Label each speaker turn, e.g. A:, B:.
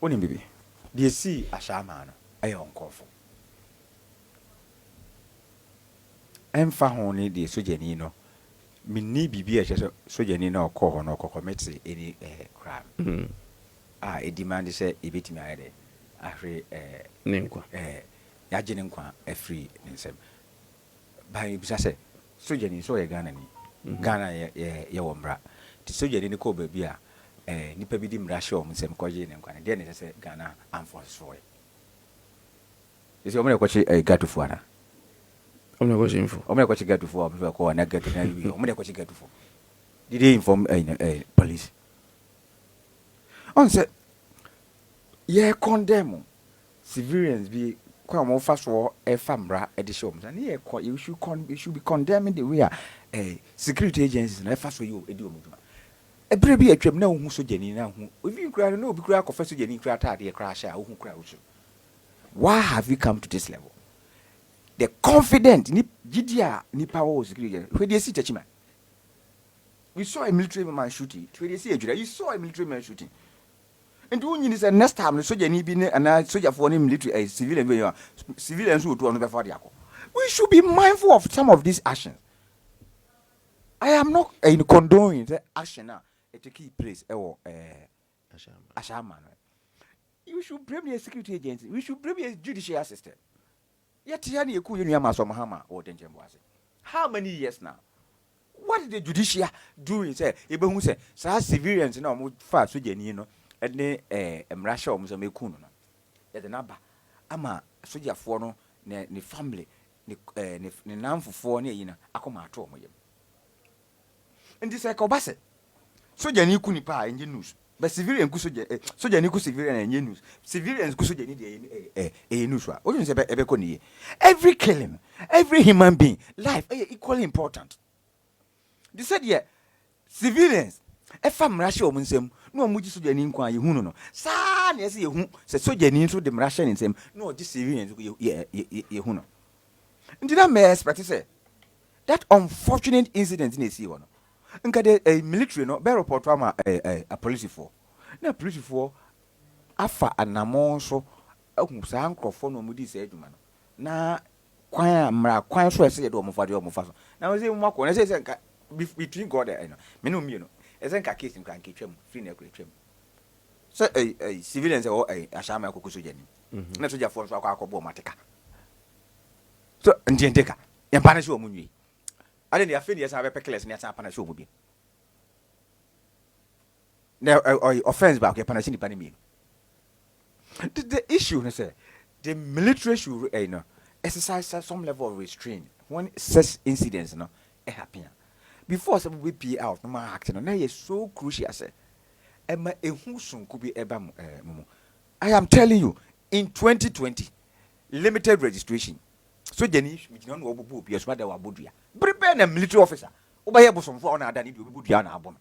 A: Oni bibi. DCE ashama no aye onkofo. Emfa ho ni de sojani no. Minni bibi a cheso sojani na okọ no commit any crime. E demand say e betimi ayede ahwe
B: nenkwa
A: ya gye nenkwa free nsem. By bisa say sojani so ye Ghana ni. Ghana ye wo mbra. Ti sojani ni ko ba bi a nipa bi di mra hye o nsem ko gye nenkwa. De ne say Ghana amforce so ye. Isi omre ko chi gatufo ana.
B: Omre ko chi info.
A: Omre ko chi gatufo o ko na gatu na wi. Omre ko chi gatufo. Did they inform police? On say ye condemn civilians be kwa mo fa so e famra e de show and you should be condemning the way security agencies na fa so you e di omuduma e bre bi atwam na ohu so jani na hu obi kura no obi kura ko fa so jani kura ta de kura sha ohu kura usu. Why have we come to this level? The confident ni gidia ni power security agents where they see chachima. We saw a military man shooting. You saw a military man shooting. And when you say next time the soldier need be and soldier for any military civilian civilians who do before the we should be mindful of some of these actions. I am not condoning the action now at a key place or Ashama. You should blame the security agency. We should blame the judicial system. Yet Tiani Mahama or Denjamwase. How many years now? What did the judiciary do? Say, even who say, civilians, fast with you and ne Russia almost a mekuno. At the number, ama soldier for no, ne family, ne nam for 4 near Akoma Tom. And this like Obase. Soldier ni kunipa in news, but civilian soldier ni civilian and news. Civilians could need a news. Every killing, every human being, life equally important. They said, yeah, civilians, if I'm Russia, no muji so jani nkwa ye hunu no sa na ese ye hu se so jani so de mrasha nsem no ji civilians ye hunu ndi na me expect say that unfortunate incident na esi ho no nka de military no be report am a police for na police for afa anamon so ahu sa nkrofo no mudi se adwuma no na kwan amra kwan so ese ye do omofa so na we say mo akọ na say nka between God and me no me no ezenka case nkan ketwam free na ketwam so civilians or ashama akoko sojani na soja for so akọ mateka so ndiendeka yampa na so omunwi ade ne afeni yesa be pekles na yasa pa na so omubi na offense back yapa na shi nipa ne mi the issue is say the military should exercise some level of restraint when such incidents happen. Before some we pay out, no man acting on is so crucial. Say, Emma Ehusun could be Ebam. I am telling you, in 2020, limited registration. So Janish, which don't know who be a smart Abudia. Prepare a military officer. Obey some for honor than you would Yana Abon.